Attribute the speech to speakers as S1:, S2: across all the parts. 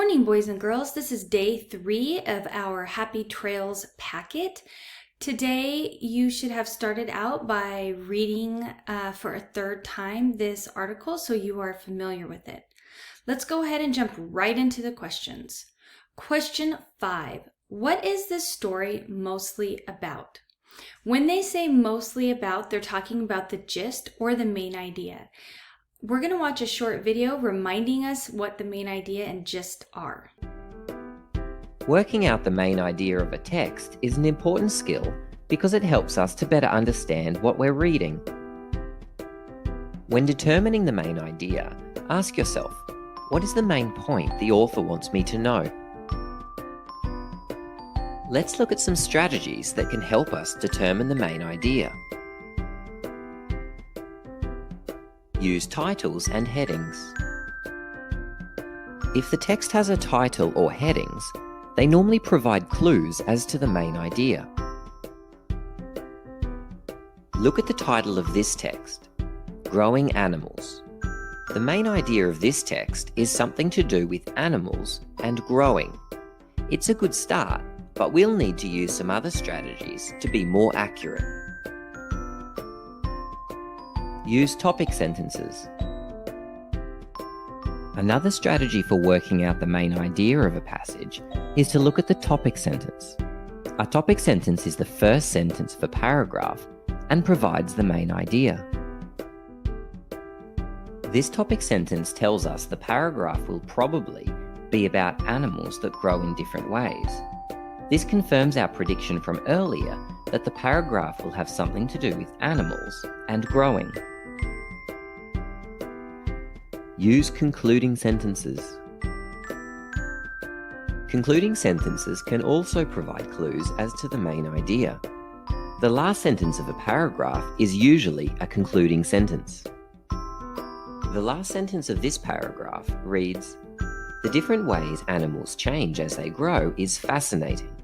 S1: morning, boys and girls. This is day 3 of our Happy Trails packet. Today, you should have started out by reading for a third time this article so you are familiar with it. Let's go ahead and jump right into the questions. Question 5. What is this story mostly about? When they say mostly about, they're talking about the gist or the main idea. We're going to watch a short video reminding us what the main idea and gist are.
S2: Working out the main idea of a text is an important skill because it helps us to better understand what we're reading. When determining the main idea, ask yourself, what is the main point the author wants me to know? Let's look at some strategies that can help us determine the main idea. Use titles and headings. If the text has a title or headings, they normally provide clues as to the main idea. Look at the title of this text, Growing Animals. The main idea of this text is something to do with animals and growing. It's a good start, but we'll need to use some other strategies to be more accurate. Use topic sentences. Another strategy for working out the main idea of a passage is to look at the topic sentence. A topic sentence is the first sentence of a paragraph and provides the main idea. This topic sentence tells us the paragraph will probably be about animals that grow in different ways. This confirms our prediction from earlier that the paragraph will have something to do with animals and growing. Use concluding sentences. Concluding sentences can also provide clues as to the main idea. The last sentence of a paragraph is usually a concluding sentence. The last sentence of this paragraph reads, "The different ways animals change as they grow is fascinating."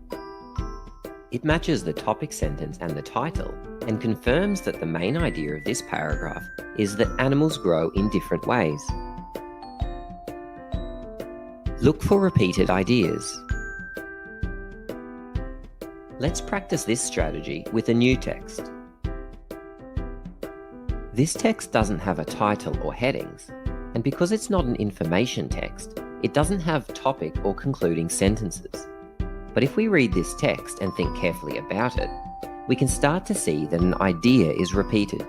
S2: It matches the topic sentence and the title and confirms that the main idea of this paragraph is that animals grow in different ways. Look for repeated ideas. Let's practice this strategy with a new text. This text doesn't have a title or headings, and because it's not an information text, it doesn't have topic or concluding sentences. But if we read this text and think carefully about it, we can start to see that an idea is repeated.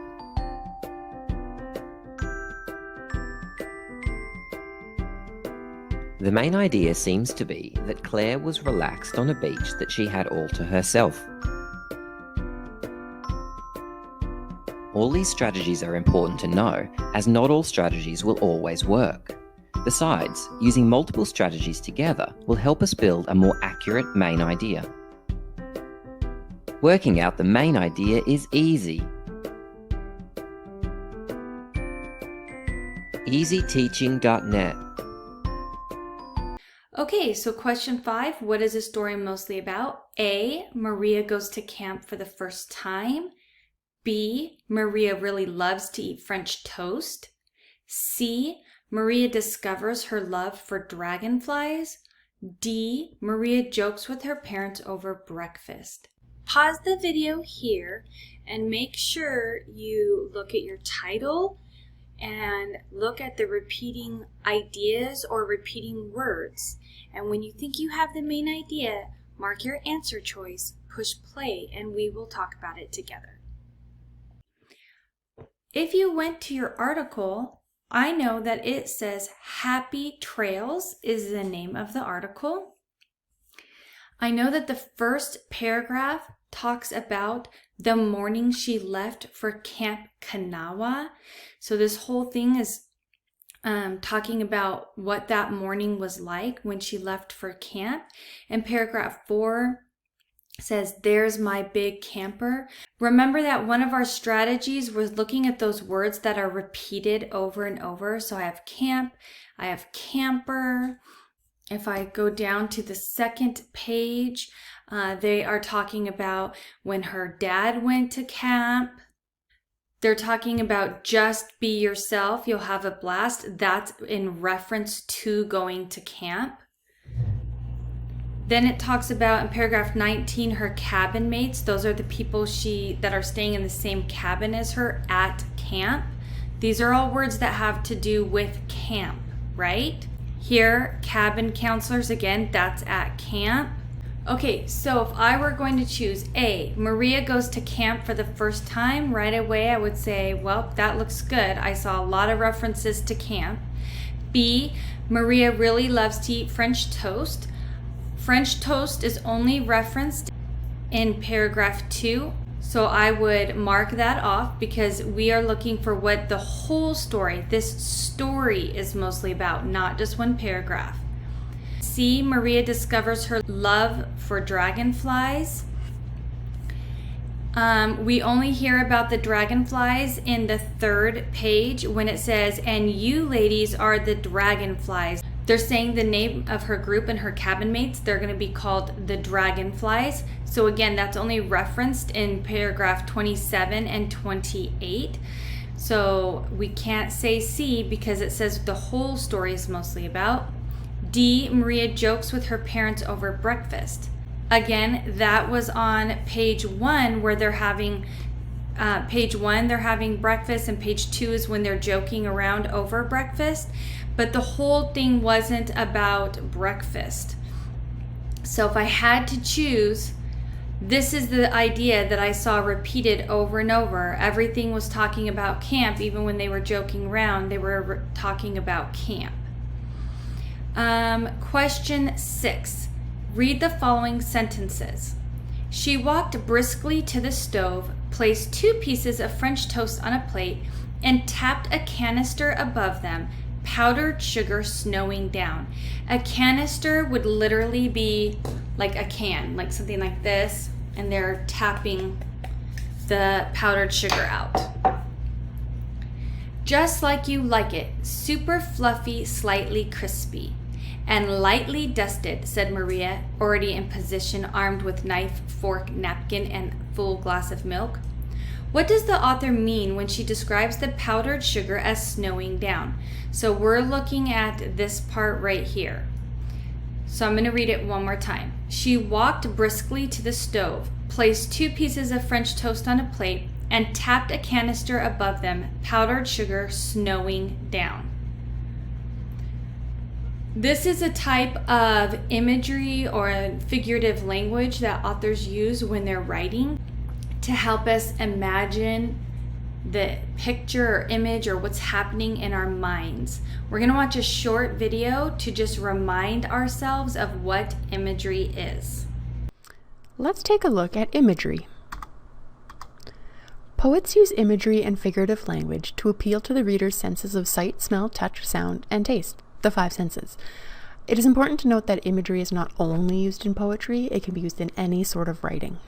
S2: The main idea seems to be that Claire was relaxed on a beach that she had all to herself. All these strategies are important to know, as not all strategies will always work. Besides, using multiple strategies together will help us build a more accurate main idea. Working out the main idea is easy. EasyTeaching.net.
S1: Okay, so question 5, what is the story mostly about? A, Maria goes to camp for the first time. B, Maria really loves to eat French toast. C, Maria discovers her love for dragonflies. D, Maria jokes with her parents over breakfast. Pause the video here and make sure you look at your title and look at the repeating ideas or repeating words. And when you think you have the main idea, mark your answer choice, push play, and we will talk about it together. If you went to your article, I know that it says Happy Trails is the name of the article. I know that the first paragraph talks about the morning she left for Camp Kanawha. So this whole thing is talking about what that morning was like when she left for camp. And paragraph 4 says, "There's my big camper." Remember that one of our strategies was looking at those words that are repeated over and over. So I have camp, I have camper. If I go down to the second page, they are talking about when her dad went to camp. They're talking about just be yourself, you'll have a blast. That's in reference to going to camp. Then it talks about in paragraph 19 her cabin mates. Those are the people that are staying in the same cabin as her at camp. These are all words that have to do with camp, right? Here, cabin counselors, again, that's at camp. Okay, so if I were going to choose A, Maria goes to camp for the first time, right away I would say, well, that looks good. I saw a lot of references to camp. B, Maria really loves to eat French toast. French toast is only referenced in paragraph 2, so I would mark that off because we are looking for what the whole story, this story is mostly about, not just one paragraph. C, Maria discovers her love for dragonflies. We only hear about the dragonflies in the 3rd page when it says, and you ladies are the dragonflies. They're saying the name of her group and her cabin mates. They're going to be called the dragonflies. So again, that's only referenced in paragraph 27 and 28. So we can't say C because it says the whole story is mostly about. D, Maria jokes with her parents over breakfast. Again, that was on page 1 where they're having they're having breakfast, and page 2 is when they're joking around over breakfast. But the whole thing wasn't about breakfast. So if I had to choose, this is the idea that I saw repeated over and over. Everything was talking about camp. Even when they were joking around, they were talking about camp. Question 6. Read the following sentences. She walked briskly to the stove, placed 2 pieces of French toast on a plate, and tapped a canister above them, powdered sugar snowing down. A canister would literally be like a can, like something like this, and they're tapping the powdered sugar out. Just like you like it, super fluffy, slightly crispy, and lightly dusted, said Maria, already in position, armed with knife, fork, napkin, and full glass of milk. What does the author mean when she describes the powdered sugar as snowing down? So we're looking at this part right here. So I'm going to read it one more time. She walked briskly to the stove, placed 2 pieces of French toast on a plate, and tapped a canister above them, powdered sugar snowing down. This is a type of imagery or figurative language that authors use when they're writing to help us imagine the picture or image or what's happening in our minds. We're going to watch a short video to just remind ourselves of what imagery is.
S3: Let's take a look at imagery. Poets use imagery and figurative language to appeal to the reader's senses of sight, smell, touch, sound, and taste, the 5 senses. It is important to note that imagery is not only used in poetry, it can be used in any sort of writing.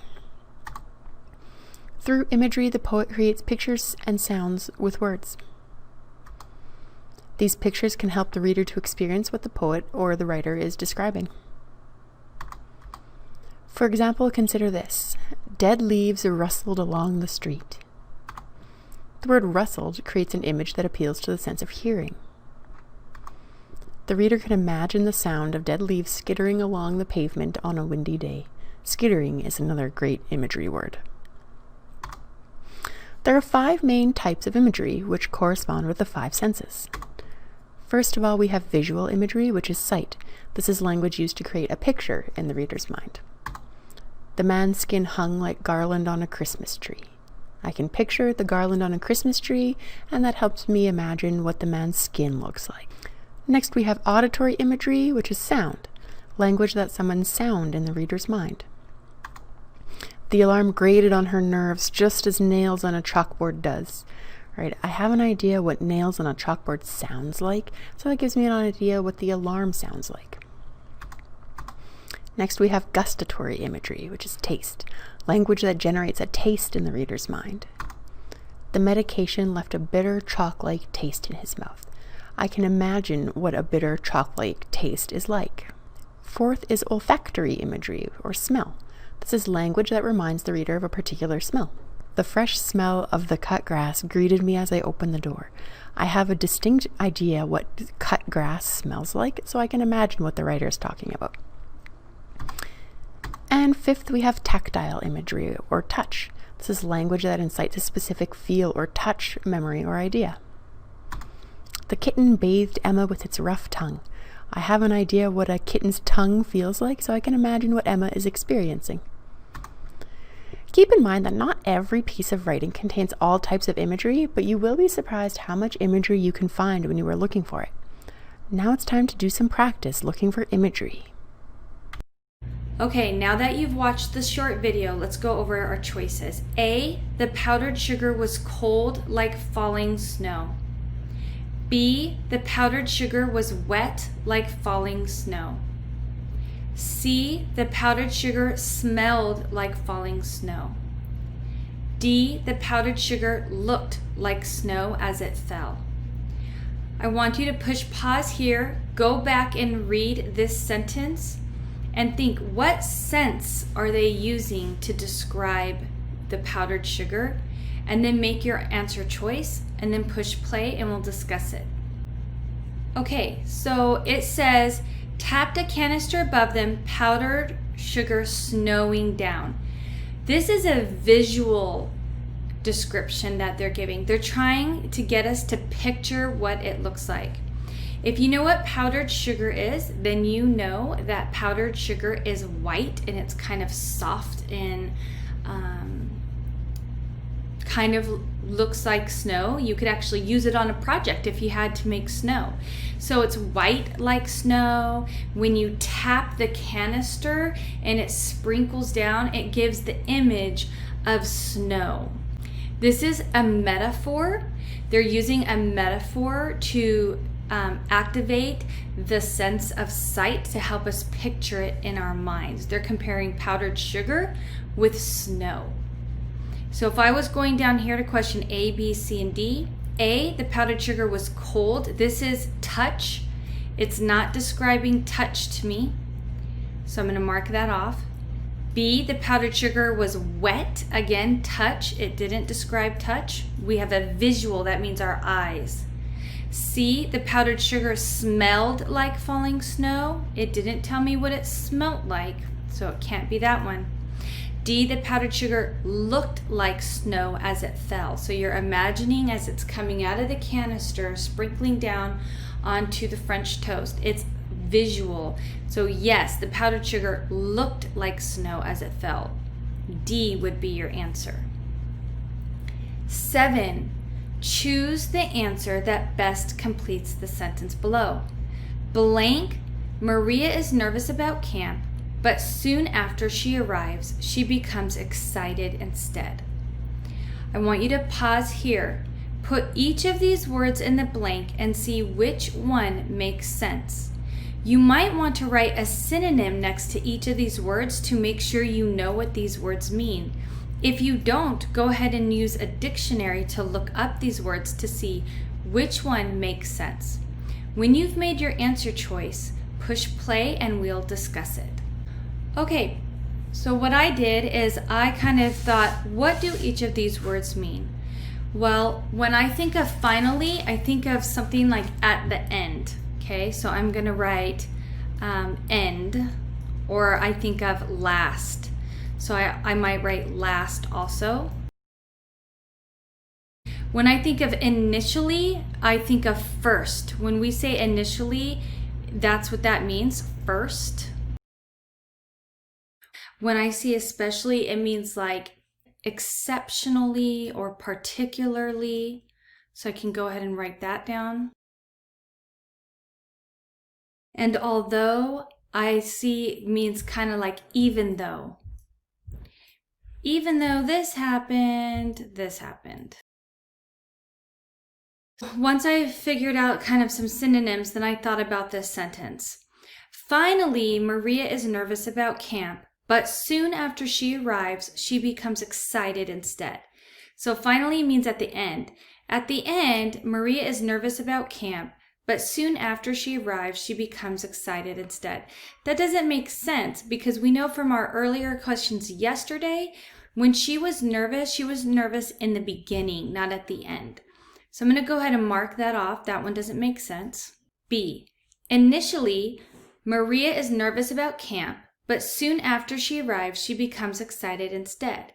S3: Through imagery, the poet creates pictures and sounds with words. These pictures can help the reader to experience what the poet or the writer is describing. For example, consider this. Dead leaves rustled along the street. The word rustled creates an image that appeals to the sense of hearing. The reader can imagine the sound of dead leaves skittering along the pavement on a windy day. Skittering is another great imagery word. There are 5 main types of imagery which correspond with the 5 senses. First of all, we have visual imagery, which is sight. This is language used to create a picture in the reader's mind. The man's skin hung like garland on a Christmas tree. I can picture the garland on a Christmas tree, and that helps me imagine what the man's skin looks like. Next, we have auditory imagery, which is sound, language that summons sound in the reader's mind. The alarm grated on her nerves just as nails on a chalkboard does. Right? I have an idea what nails on a chalkboard sounds like, so that gives me an idea what the alarm sounds like. Next, we have gustatory imagery, which is taste, language that generates a taste in the reader's mind. The medication left a bitter chalk-like taste in his mouth. I can imagine what a bitter chalk-like taste is like. Fourth is olfactory imagery, or smell. This is language that reminds the reader of a particular smell. The fresh smell of the cut grass greeted me as I opened the door. I have a distinct idea what cut grass smells like, so I can imagine what the writer is talking about. And fifth, we have tactile imagery or touch. This is language that incites a specific feel or touch, memory, or idea. The kitten bathed Emma with its rough tongue. I have an idea what a kitten's tongue feels like, so I can imagine what Emma is experiencing. Keep in mind that not every piece of writing contains all types of imagery, but you will be surprised how much imagery you can find when you are looking for it. Now it's time to do some practice looking for imagery.
S1: Okay, now that you've watched this short video, let's go over our choices. A, the powdered sugar was cold like falling snow. B, the powdered sugar was wet like falling snow. C, the powdered sugar smelled like falling snow. D, the powdered sugar looked like snow as it fell. I want you to push pause here, go back and read this sentence, and think, what sense are they using to describe the powdered sugar? And then make your answer choice, and then push play, and we'll discuss it. Okay, so it says, tapped a canister above them, powdered sugar snowing down. This is a visual description that they're giving. They're trying to get us to picture what it looks like. If you know what powdered sugar is, then you know that powdered sugar is white and it's kind of soft and kind of looks like snow. You could actually use it on a project if you had to make snow. So it's white like snow. When you tap the canister and it sprinkles down, it gives the image of snow. This is a metaphor. They're using a metaphor to activate the sense of sight to help us picture it in our minds. They're comparing powdered sugar with snow. So if I was going down here to question A, B, C, and D, A, the powdered sugar was cold. This is touch. It's not describing touch to me, so I'm going to mark that off. B, the powdered sugar was wet. Again, touch. It didn't describe touch. We have a visual. That means our eyes. C, the powdered sugar smelled like falling snow. It didn't tell me what it smelt like, so it can't be that one. D, the powdered sugar looked like snow as it fell. So you're imagining as it's coming out of the canister, sprinkling down onto the French toast. It's visual. So yes, the powdered sugar looked like snow as it fell. D would be your answer. 7, choose the answer that best completes the sentence below. Blank, Maria is nervous about camp, but soon after she arrives, she becomes excited instead. I want you to pause here. Put each of these words in the blank and see which one makes sense. You might want to write a synonym next to each of these words to make sure you know what these words mean. If you don't, go ahead and use a dictionary to look up these words to see which one makes sense. When you've made your answer choice, push play and we'll discuss it. Okay, so what I did is I kind of thought, what do each of these words mean? Well, when I think of finally, I think of something like at the end. Okay, so I'm going to write end, or I think of last. So I might write last also. When I think of initially, I think of first. When we say initially, that's what that means, first. When I see especially, it means like exceptionally or particularly. So I can go ahead and write that down. And although, I see means kind of like even though. Even though this happened, this happened. Once I figured out kind of some synonyms, then I thought about this sentence. Finally, Maria is nervous about camp, but soon after she arrives, she becomes excited instead. So finally means at the end. At the end, Maria is nervous about camp, but soon after she arrives, she becomes excited instead. That doesn't make sense because we know from our earlier questions yesterday, when she was nervous in the beginning, not at the end. So I'm going to go ahead and mark that off. That one doesn't make sense. B, initially, Maria is nervous about camp, but soon after she arrives, she becomes excited instead.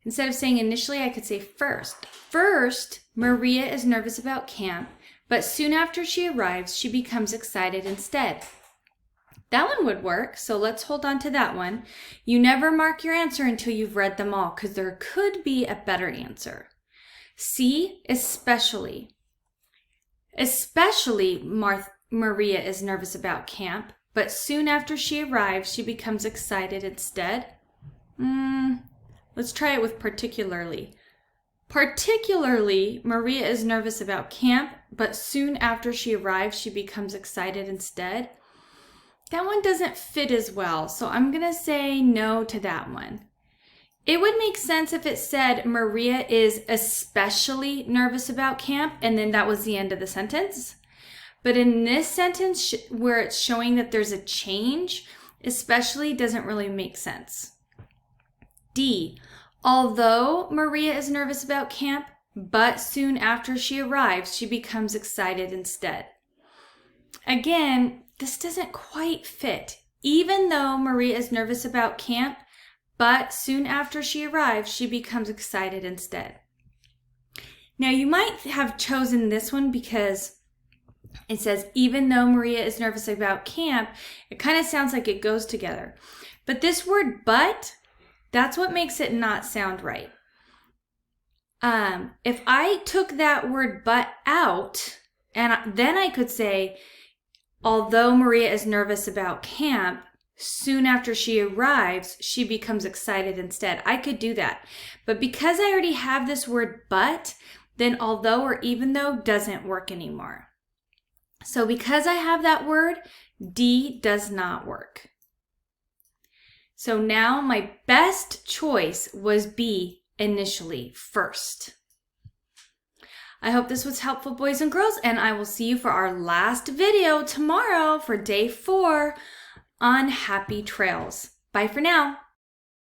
S1: Instead of saying initially, I could say first. First, Maria is nervous about camp, but soon after she arrives, she becomes excited instead. That one would work, so let's hold on to that one. You never mark your answer until you've read them all, because there could be a better answer. C, especially. Especially Maria is nervous about camp, but soon after she arrives, she becomes excited instead. Let's try it with particularly. Particularly, Maria is nervous about camp, but soon after she arrives, she becomes excited instead. That one doesn't fit as well, so I'm going to say no to that one. It would make sense if it said Maria is especially nervous about camp, and then that was the end of the sentence. But in this sentence, where it's showing that there's a change, especially doesn't really make sense. D, although Maria is nervous about camp, but soon after she arrives, she becomes excited instead. Again, this doesn't quite fit. Even though Maria is nervous about camp, but soon after she arrives, she becomes excited instead. Now, you might have chosen this one because it says, even though Maria is nervous about camp, it kind of sounds like it goes together. But this word but, that's what makes it not sound right. If I took that word but out, and then I could say, although Maria is nervous about camp, soon after she arrives, she becomes excited instead. I could do that. But because I already have this word but, then although or even though doesn't work anymore. So because I have that word, D does not work. So now my best choice was B, initially, first. I hope this was helpful, boys and girls, and I will see you for our last video tomorrow for day 4 on happy trails. Bye for now.